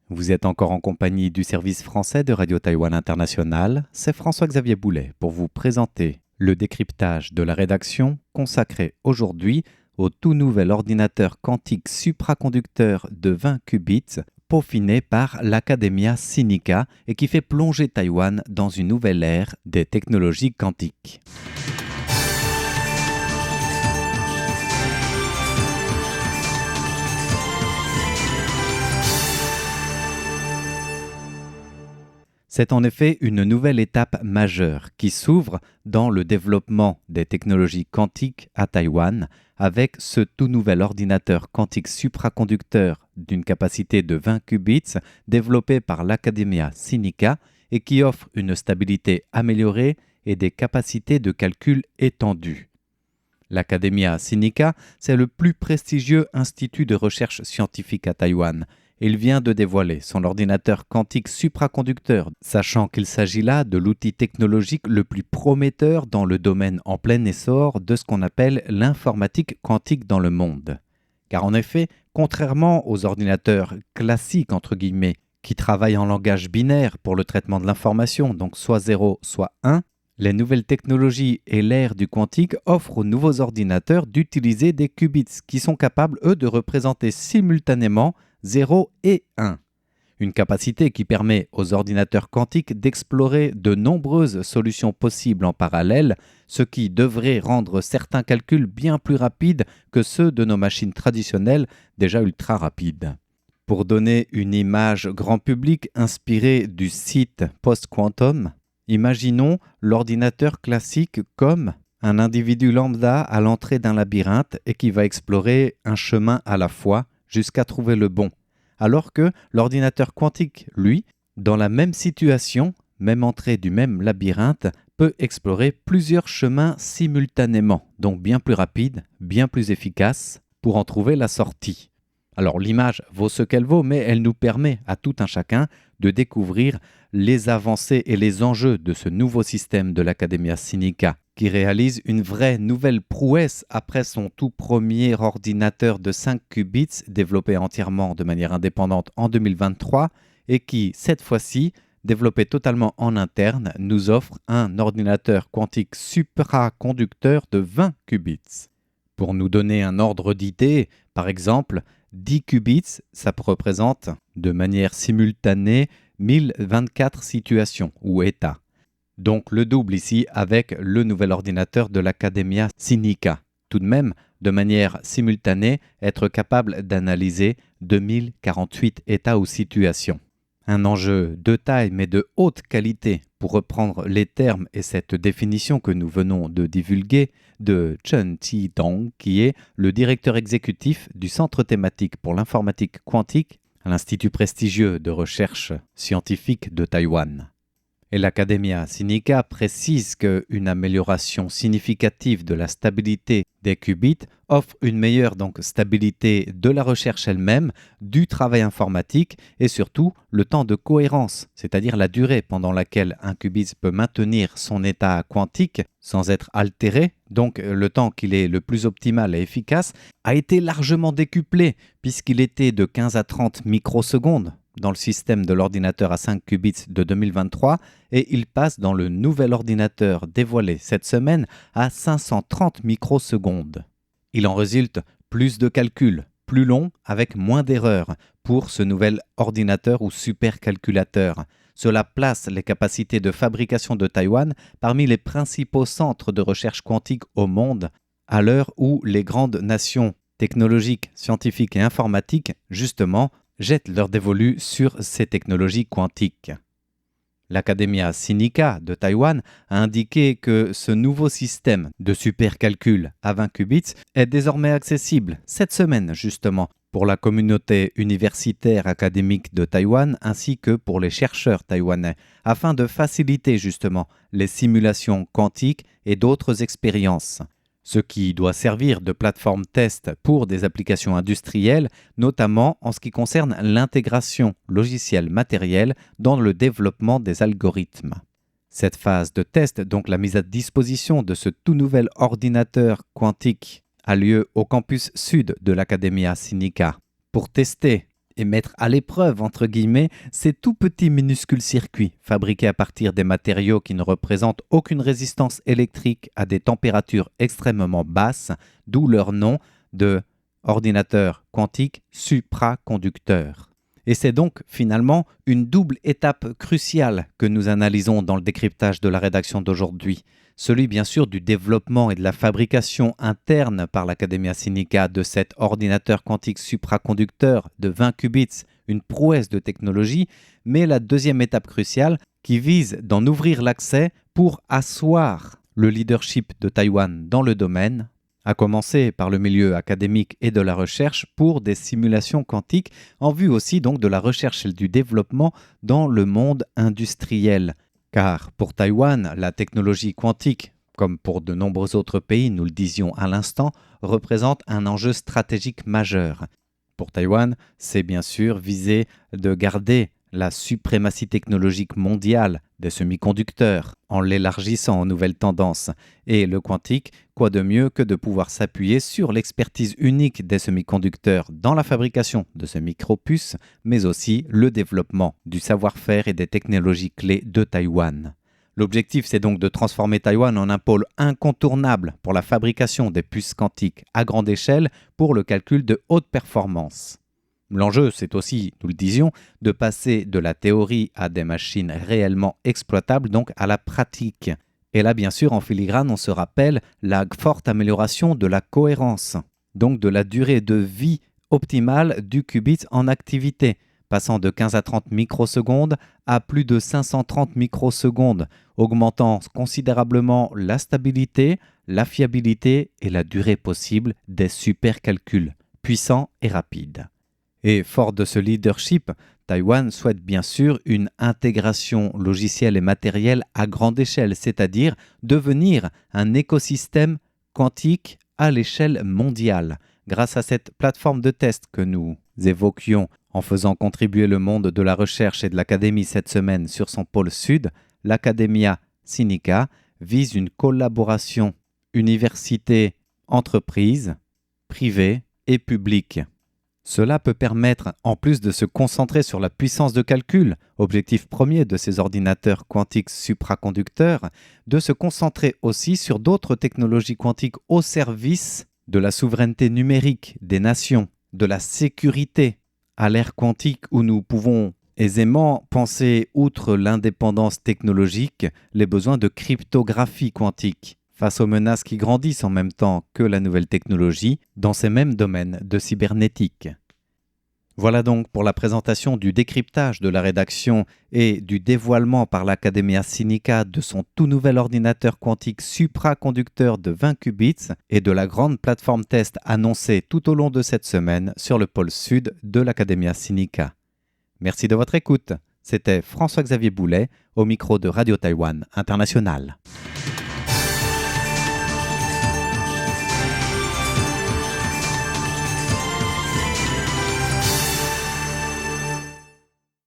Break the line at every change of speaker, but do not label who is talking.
Vous êtes encore en compagnie du service français de Radio Taïwan International. C'est François-Xavier Boulet pour vous présenter le décryptage de la rédaction consacré aujourd'hui au tout nouvel ordinateur quantique supraconducteur de 20 qubits peaufiné par l'Academia Sinica et qui fait plonger Taïwan dans une nouvelle ère des technologies quantiques. C'est en effet une nouvelle étape majeure qui s'ouvre dans le développement des technologies quantiques à Taïwan avec ce tout nouvel ordinateur quantique supraconducteur d'une capacité de 20 qubits développé par l'Academia Sinica et qui offre une stabilité améliorée et des capacités de calcul étendues. L'Academia Sinica, c'est le plus prestigieux institut de recherche scientifique à Taïwan. Il vient de dévoiler son ordinateur quantique supraconducteur, sachant qu'il s'agit là de l'outil technologique le plus prometteur dans le domaine en plein essor de ce qu'on appelle l'informatique quantique dans le monde. Car en effet, contrairement aux ordinateurs classiques entre guillemets, qui travaillent en langage binaire pour le traitement de l'information, donc soit 0, soit 1, les nouvelles technologies et l'ère du quantique offrent aux nouveaux ordinateurs d'utiliser des qubits qui sont capables, eux, de représenter simultanément 0 et 1. Une capacité qui permet aux ordinateurs quantiques d'explorer de nombreuses solutions possibles en parallèle, ce qui devrait rendre certains calculs bien plus rapides que ceux de nos machines traditionnelles déjà ultra rapides. Pour donner une image grand public inspirée du site PostQuantum, imaginons l'ordinateur classique comme un individu lambda à l'entrée d'un labyrinthe et qui va explorer un chemin à la fois jusqu'à trouver le bon. Alors que l'ordinateur quantique, lui, dans la même situation, même entrée du même labyrinthe, peut explorer plusieurs chemins simultanément, donc bien plus rapide, bien plus efficace, pour en trouver la sortie. Alors l'image vaut ce qu'elle vaut, mais elle nous permet à tout un chacun de découvrir les avancées et les enjeux de ce nouveau système de l'Academia Sinica, qui réalise une vraie nouvelle prouesse après son tout premier ordinateur de 5 qubits développé entièrement de manière indépendante en 2023 et qui, cette fois-ci, développé totalement en interne, nous offre un ordinateur quantique supraconducteur de 20 qubits. Pour nous donner un ordre d'idée, par exemple, 10 qubits, ça représente de manière simultanée 1024 situations ou états. Donc le double ici avec le nouvel ordinateur de l'Academia Sinica. Tout de même, de manière simultanée, être capable d'analyser 2048 états ou situations. Un enjeu de taille mais de haute qualité, pour reprendre les termes et cette définition que nous venons de divulguer, de Chen Qidong, qui est le directeur exécutif du Centre thématique pour l'informatique quantique à l'Institut prestigieux de recherche scientifique de Taïwan. Et l'Academia Sinica précise qu'une amélioration significative de la stabilité des qubits offre une meilleure stabilité de la recherche elle-même, du travail informatique et surtout le temps de cohérence, c'est-à-dire la durée pendant laquelle un qubit peut maintenir son état quantique sans être altéré, donc le temps qu'il est le plus optimal et efficace, a été largement décuplé puisqu'il était de 15 à 30 microsecondes dans le système de l'ordinateur à 5 qubits de 2023 et il passe dans le nouvel ordinateur dévoilé cette semaine à 530 microsecondes. Il en résulte plus de calculs, plus longs avec moins d'erreurs pour ce nouvel ordinateur ou supercalculateur. Cela place les capacités de fabrication de Taïwan parmi les principaux centres de recherche quantique au monde à l'heure où les grandes nations technologiques, scientifiques et informatiques, justement, jettent leur dévolu sur ces technologies quantiques. L'Academia Sinica de Taïwan a indiqué que ce nouveau système de supercalcul à 20 qubits est désormais accessible cette semaine justement pour la communauté universitaire académique de Taïwan ainsi que pour les chercheurs taïwanais afin de faciliter justement les simulations quantiques et d'autres expériences. Ce qui doit servir de plateforme test pour des applications industrielles, notamment en ce qui concerne l'intégration logicielle-matérielle dans le développement des algorithmes. Cette phase de test, donc la mise à disposition de ce tout nouvel ordinateur quantique, a lieu au campus sud de l'Academia Sinica pour tester et mettre à l'épreuve, entre guillemets, ces tout petits minuscules circuits fabriqués à partir des matériaux qui ne représentent aucune résistance électrique à des températures extrêmement basses, d'où leur nom de ordinateur quantique supraconducteur. Et c'est donc finalement une double étape cruciale que nous analysons dans le décryptage de la rédaction d'aujourd'hui. Celui bien sûr du développement et de la fabrication interne par l'Academia Sinica de cet ordinateur quantique supraconducteur de 20 qubits, une prouesse de technologie, mais la deuxième étape cruciale qui vise d'en ouvrir l'accès pour asseoir le leadership de Taïwan dans le domaine, à commencer par le milieu académique et de la recherche pour des simulations quantiques, en vue aussi donc de la recherche et du développement dans le monde industriel. Car pour Taïwan, la technologie quantique, comme pour de nombreux autres pays, nous le disions à l'instant, représente un enjeu stratégique majeur. Pour Taïwan, c'est bien sûr viser de garder la suprématie technologique mondiale des semi-conducteurs en l'élargissant aux nouvelles tendances. Et le quantique, quoi de mieux que de pouvoir s'appuyer sur l'expertise unique des semi-conducteurs dans la fabrication de ces micropuces, mais aussi le développement du savoir-faire et des technologies clés de Taïwan. L'objectif, c'est donc de transformer Taïwan en un pôle incontournable pour la fabrication des puces quantiques à grande échelle pour le calcul de haute performance. L'enjeu, c'est aussi, nous le disions, de passer de la théorie à des machines réellement exploitables, donc à la pratique. Et là, bien sûr, en filigrane, on se rappelle la forte amélioration de la cohérence, donc de la durée de vie optimale du qubit en activité, passant de 15 à 30 microsecondes à plus de 530 microsecondes, augmentant considérablement la stabilité, la fiabilité et la durée possible des supercalculs, puissants et rapides. Et fort de ce leadership, Taïwan souhaite bien sûr une intégration logicielle et matérielle à grande échelle, c'est-à-dire devenir un écosystème quantique à l'échelle mondiale. Grâce à cette plateforme de test que nous évoquions en faisant contribuer le monde de la recherche et de l'académie cette semaine sur son pôle sud, l'Academia Sinica vise une collaboration université-entreprise, privée et publique. Cela peut permettre, en plus de se concentrer sur la puissance de calcul, objectif premier de ces ordinateurs quantiques supraconducteurs, de se concentrer aussi sur d'autres technologies quantiques au service de la souveraineté numérique des nations, de la sécurité, à l'ère quantique où nous pouvons aisément penser, outre l'indépendance technologique, les besoins de cryptographie quantique, face aux menaces qui grandissent en même temps que la nouvelle technologie dans ces mêmes domaines de cybernétique. Voilà donc pour la présentation du décryptage de la rédaction et du dévoilement par l'Academia Sinica de son tout nouvel ordinateur quantique supraconducteur de 20 qubits et de la grande plateforme test annoncée tout au long de cette semaine sur le pôle sud de l'Academia Sinica. Merci de votre écoute. C'était François-Xavier Boulet au micro de Radio Taïwan International.